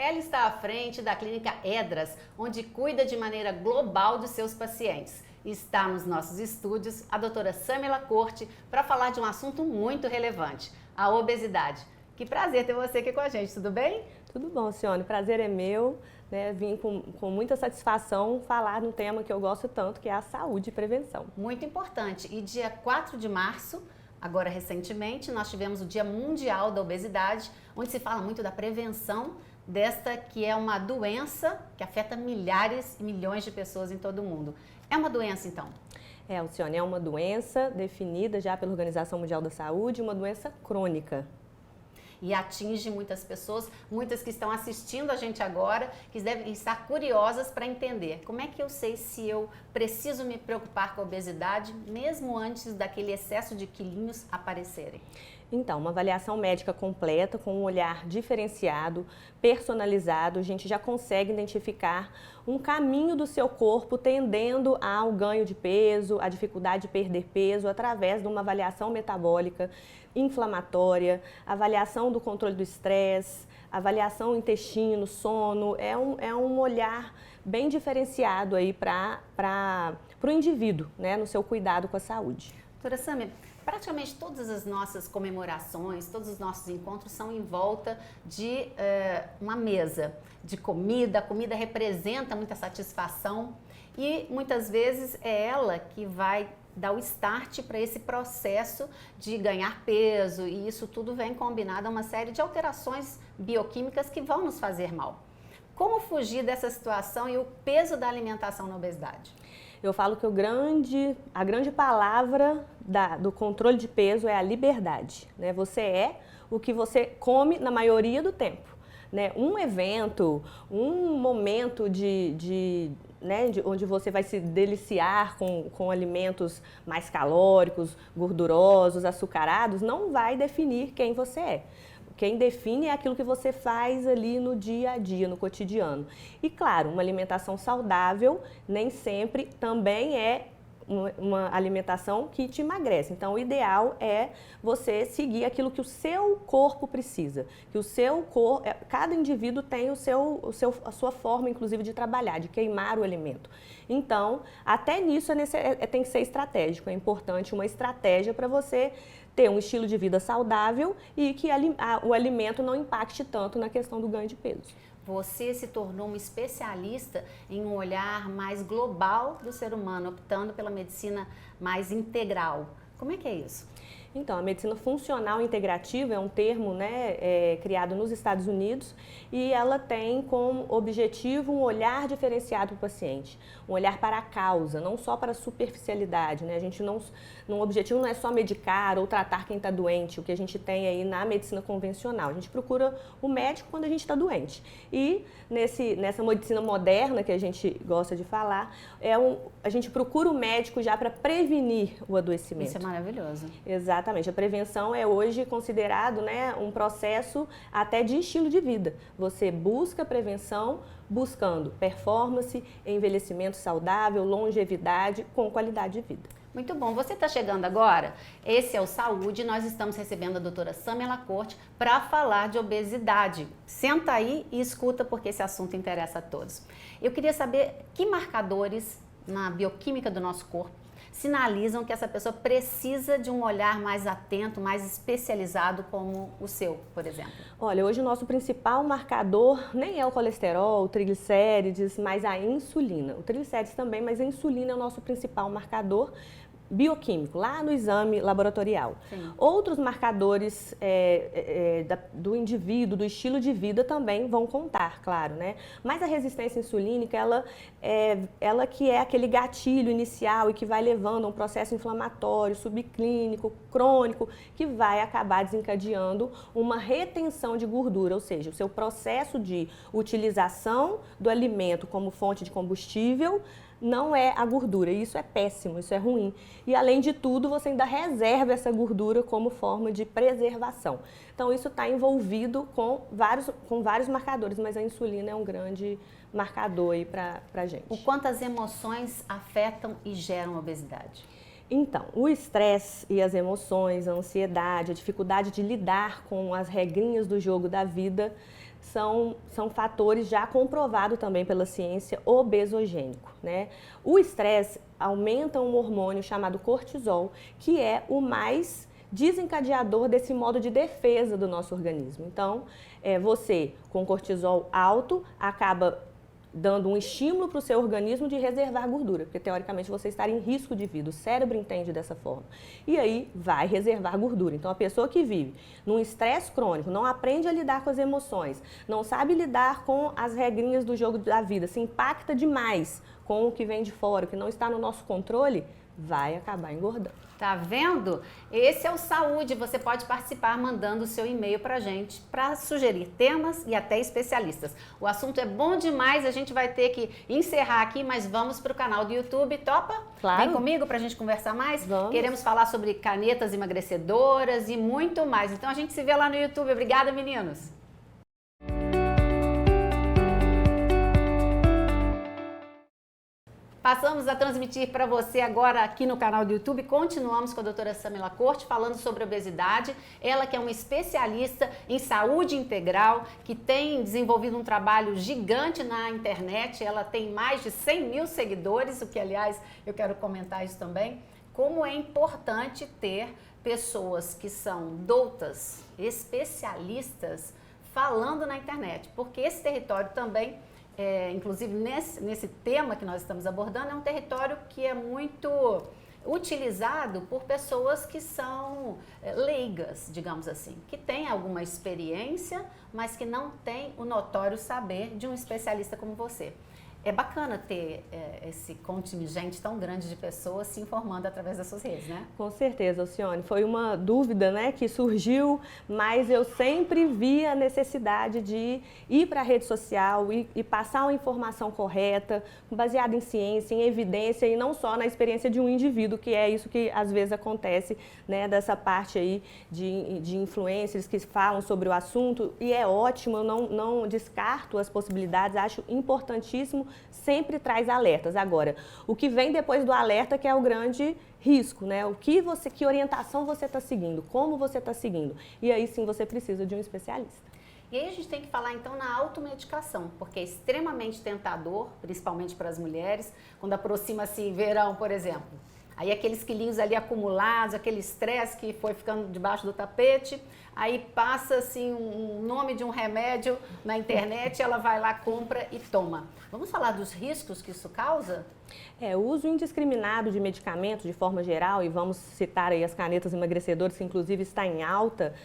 Ela está à frente da clínica Edras, onde cuida de maneira global dos seus pacientes. Está nos nossos estúdios a doutora Samela Corte para falar de um assunto muito relevante, a obesidade. Que prazer ter você aqui com a gente, tudo bem? Tudo bom, Cione, prazer é meu, né? Vim com muita satisfação falar num tema que eu gosto tanto, que é a saúde e prevenção. Muito importante. E dia 4 de março, agora recentemente, nós tivemos o Dia Mundial da Obesidade, onde se fala muito da prevenção desta que é uma doença que afeta milhares e milhões de pessoas em todo o mundo. É uma doença, então? Cione, é uma doença definida já pela Organização Mundial da Saúde, uma doença crônica. E atinge muitas pessoas, muitas que estão assistindo a gente agora, que devem estar curiosas para entender como é que eu sei se eu preciso me preocupar com a obesidade, mesmo antes daquele excesso de quilinhos aparecerem. Então, uma avaliação médica completa, com um olhar diferenciado, personalizado, a gente já consegue identificar um caminho do seu corpo tendendo ao ganho de peso, à dificuldade de perder peso, através de uma avaliação metabólica, inflamatória, avaliação do controle do estresse, avaliação intestino, sono. É um olhar bem diferenciado aí para o indivíduo, né, no seu cuidado com a saúde. Doutora Samia, praticamente todas as nossas comemorações, todos os nossos encontros são em volta de uma mesa de comida. A comida representa muita satisfação e muitas vezes é ela que vai dar o start para esse processo de ganhar peso, e isso tudo vem combinado a uma série de alterações bioquímicas que vão nos fazer mal. Como fugir dessa situação e o peso da alimentação na obesidade? Eu falo que a grande palavra do controle de peso é a liberdade, né? Você é o que você come na maioria do tempo, né? Um evento, um momento onde você vai se deliciar com alimentos mais calóricos, gordurosos, açucarados, não vai definir quem você é. Quem define é aquilo que você faz ali no dia a dia, no cotidiano. E claro, uma alimentação saudável nem sempre também é uma alimentação que te emagrece. Então, o ideal é você seguir aquilo que o seu corpo precisa. Que o seu corpo, cada indivíduo tem a sua forma, inclusive, de trabalhar, de queimar o alimento. Então, até nisso tem que ser estratégico. É importante uma estratégia para você ter um estilo de vida saudável e que o alimento não impacte tanto na questão do ganho de peso. Você se tornou uma especialista em um olhar mais global do ser humano, optando pela medicina mais integral. Como é que é isso? Então, a medicina funcional integrativa é um termo, né, criado nos Estados Unidos, e ela tem como objetivo um olhar diferenciado para o paciente, um olhar para a causa, não só para a superficialidade, né? O objetivo não é só medicar ou tratar quem está doente, o que a gente tem aí na medicina convencional. A gente procura o médico quando a gente está doente. E nessa medicina moderna que a gente gosta de falar, a gente procura o médico já para prevenir o adoecimento. Isso é maravilhoso. Exatamente. A prevenção é hoje considerado, né, um processo até de estilo de vida. Você busca prevenção buscando performance, envelhecimento saudável, longevidade com qualidade de vida. Muito bom. Você está chegando agora? Esse é o Saúde. Nós estamos recebendo a doutora Samela Corte para falar de obesidade. Senta aí e escuta, porque esse assunto interessa a todos. Eu queria saber que marcadores na bioquímica do nosso corpo sinalizam que essa pessoa precisa de um olhar mais atento, mais especializado como o seu, por exemplo. Olha, hoje o nosso principal marcador nem é o colesterol, o triglicérides, mas a insulina. O triglicérides também, mas a insulina é o nosso principal marcador bioquímico, lá no exame laboratorial. Sim. Outros marcadores do indivíduo, do estilo de vida também vão contar, claro, né? Mas a resistência insulínica, ela que é aquele gatilho inicial e que vai levando a um processo inflamatório, subclínico, crônico, que vai acabar desencadeando uma retenção de gordura, ou seja, o seu processo de utilização do alimento como fonte de combustível não é a gordura. E isso é péssimo, isso é ruim. E além de tudo, você ainda reserva essa gordura como forma de preservação. Então isso está envolvido com vários marcadores, mas a insulina é um grande marcador aí para a gente. O quanto as emoções afetam e geram obesidade? Então, o estresse e as emoções, a ansiedade, a dificuldade de lidar com as regrinhas do jogo da vida são fatores já comprovados também pela ciência obesogênico, né? O estresse aumenta um hormônio chamado cortisol, que é o mais desencadeador desse modo de defesa do nosso organismo. Então, você com cortisol alto acaba dando um estímulo para o seu organismo de reservar gordura, porque teoricamente você está em risco de vida, o cérebro entende dessa forma. E aí vai reservar gordura. Então a pessoa que vive num estresse crônico, não aprende a lidar com as emoções, não sabe lidar com as regrinhas do jogo da vida, se impacta demais com o que vem de fora, o que não está no nosso controle, vai acabar engordando. Tá vendo? Esse é o Saúde. Você pode participar mandando o seu e-mail pra gente para sugerir temas e até especialistas. O assunto é bom demais, a gente vai ter que encerrar aqui, mas vamos pro canal do YouTube. Topa? Claro. Vem comigo pra gente conversar mais? Vamos. Queremos falar sobre canetas emagrecedoras e muito mais. Então a gente se vê lá no YouTube. Obrigada, meninos! Passamos a transmitir para você agora aqui no canal do YouTube. Continuamos com a doutora Samila Corte falando sobre obesidade. Ela que é uma especialista em saúde integral, que tem desenvolvido um trabalho gigante na internet. Ela tem mais de 100 mil seguidores, o que, aliás, eu quero comentar isso também. Como é importante ter pessoas que são doutas, especialistas, falando na internet, porque esse território também... inclusive nesse tema que nós estamos abordando, é um território que é muito utilizado por pessoas que são leigas, digamos assim, que têm alguma experiência, mas que não têm o notório saber de um especialista como você. É bacana ter esse contingente tão grande de pessoas se informando através das suas redes, né? Com certeza, Alcione. Foi uma dúvida, né, que surgiu, mas eu sempre vi a necessidade de ir para a rede social e passar uma informação correta, baseada em ciência, em evidência e não só na experiência de um indivíduo, que é isso que às vezes acontece, né, dessa parte aí de influencers que falam sobre o assunto, e é ótimo, eu não descarto as possibilidades, acho importantíssimo, sempre traz alertas. Agora, o que vem depois do alerta que é o grande risco, né? Que orientação você está seguindo, como você está seguindo. E aí sim você precisa de um especialista. E aí a gente tem que falar então na automedicação, porque é extremamente tentador, principalmente para as mulheres, quando aproxima-se verão, por exemplo. Aí aqueles quilinhos ali acumulados, aquele estresse que foi ficando debaixo do tapete, aí passa assim um nome de um remédio na internet, ela vai lá, compra e toma. Vamos falar dos riscos que isso causa? O uso indiscriminado de medicamentos de forma geral, e vamos citar aí as canetas emagrecedoras, que inclusive está em alta,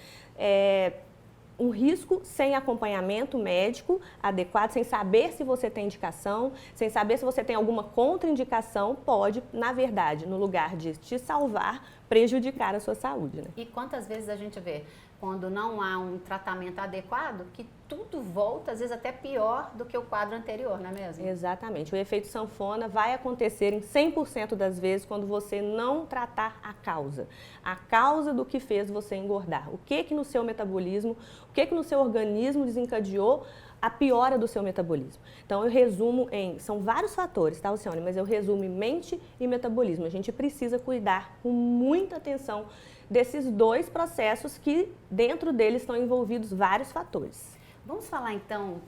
um risco sem acompanhamento médico adequado, sem saber se você tem indicação, sem saber se você tem alguma contraindicação, pode, na verdade, no lugar de te salvar, prejudicar a sua saúde, né? E quantas vezes a gente vê, quando não há um tratamento adequado, que tudo volta, às vezes até pior do que o quadro anterior, não é mesmo? Exatamente. O efeito sanfona vai acontecer em 100% das vezes quando você não tratar a causa do que fez você engordar. O que no seu metabolismo, o que no seu organismo desencadeou a piora do seu metabolismo. Então eu resumo são vários fatores, tá, Alcione? Mas eu resumo em mente e metabolismo. A gente precisa cuidar com muita atenção desses dois processos que dentro deles estão envolvidos vários fatores. Vamos falar então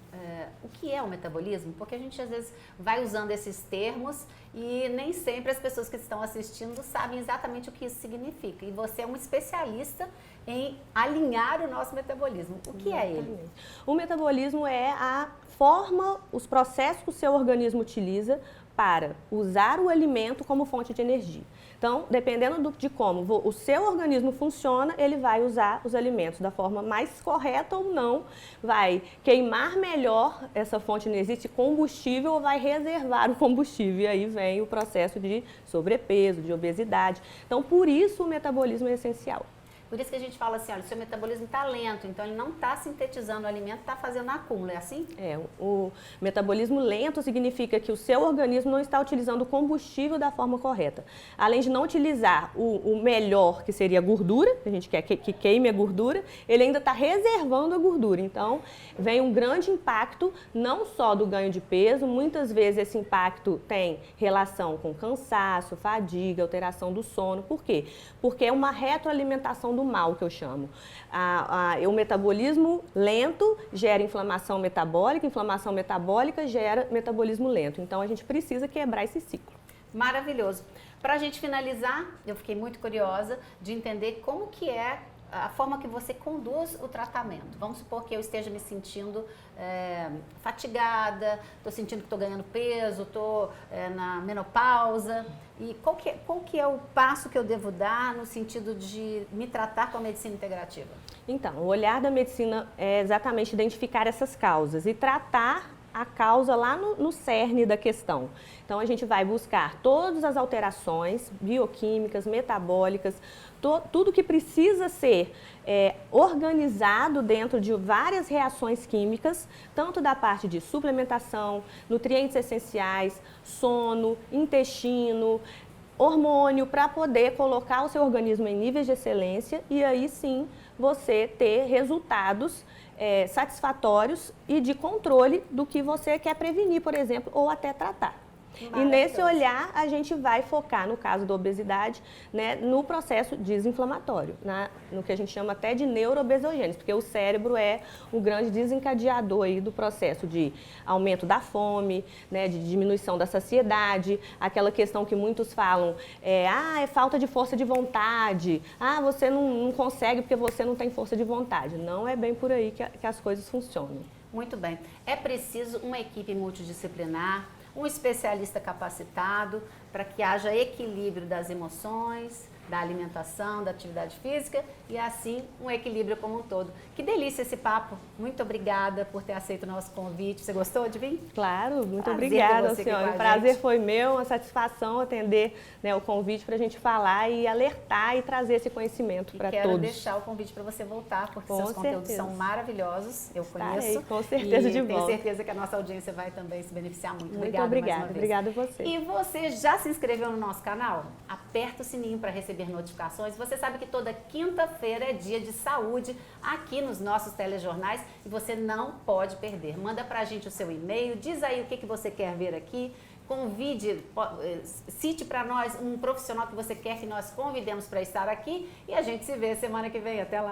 o que é o metabolismo? Porque a gente às vezes vai usando esses termos e nem sempre as pessoas que estão assistindo sabem exatamente o que isso significa. E você é um especialista em alinhar o nosso metabolismo. O que é ele? O metabolismo é a forma, os processos que o seu organismo utiliza para usar o alimento como fonte de energia. Então, dependendo de como o seu organismo funciona, ele vai usar os alimentos da forma mais correta ou não, vai queimar melhor essa fonte de energia, esse combustível, ou vai reservar o combustível. E aí vem o processo de sobrepeso, de obesidade. Então, por isso o metabolismo é essencial. Por isso que a gente fala assim, olha, o seu metabolismo está lento, então ele não está sintetizando o alimento, está fazendo acúmulo, é assim? O metabolismo lento significa que o seu organismo não está utilizando o combustível da forma correta. Além de não utilizar o melhor, que seria a gordura, a gente quer que queime a gordura, ele ainda está reservando a gordura. Então, vem um grande impacto, não só do ganho de peso, muitas vezes esse impacto tem relação com cansaço, fadiga, alteração do sono. Por quê? Porque é uma retroalimentação do mal, que eu chamo. O metabolismo lento gera inflamação metabólica gera metabolismo lento. Então, a gente precisa quebrar esse ciclo. Maravilhoso. Para a gente finalizar, eu fiquei muito curiosa de entender como que é a forma que você conduz o tratamento. Vamos supor que eu esteja me sentindo fatigada, estou sentindo que estou ganhando peso, estou na menopausa. E qual que é o passo que eu devo dar no sentido de me tratar com a medicina integrativa? Então, o olhar da medicina é exatamente identificar essas causas e tratar a causa lá no cerne da questão. Então, a gente vai buscar todas as alterações bioquímicas, metabólicas, tudo que precisa ser organizado dentro de várias reações químicas, tanto da parte de suplementação, nutrientes essenciais, sono, intestino, hormônio, para poder colocar o seu organismo em níveis de excelência e aí sim você ter resultados satisfatórios e de controle do que você quer prevenir, por exemplo, ou até tratar. E nesse olhar, a gente vai focar, no caso da obesidade, né, no processo desinflamatório, no que a gente chama até de neuroobesogênese, porque o cérebro é o grande desencadeador aí do processo de aumento da fome, né, de diminuição da saciedade, aquela questão que muitos falam, é falta de força de vontade, você não consegue porque você não tem força de vontade. Não é bem por aí que as coisas funcionam. Muito bem. É preciso uma equipe multidisciplinar, um especialista capacitado para que haja equilíbrio das emoções, da alimentação, da atividade física e assim um equilíbrio como um todo. Que delícia esse papo. Muito obrigada por ter aceito o nosso convite. Você gostou de vir? Claro, muito obrigada, senhora. O prazer foi meu, uma satisfação atender, né, o convite para a gente falar e alertar e trazer esse conhecimento para todos. Quero deixar o convite para você voltar, porque seus conteúdos são maravilhosos. Eu conheço. Com certeza de volta. Tenho certeza que a nossa audiência vai também se beneficiar muito. Muito obrigada. Obrigada a você. E você já se inscreveu no nosso canal? Aperta o sininho para receber notificações. Você sabe que toda quinta-feira é dia de saúde aqui nos nossos telejornais e você não pode perder. Manda pra gente o seu e-mail, diz aí o que você quer ver aqui, convide, cite para nós um profissional que você quer que nós convidemos para estar aqui e a gente se vê semana que vem. Até lá!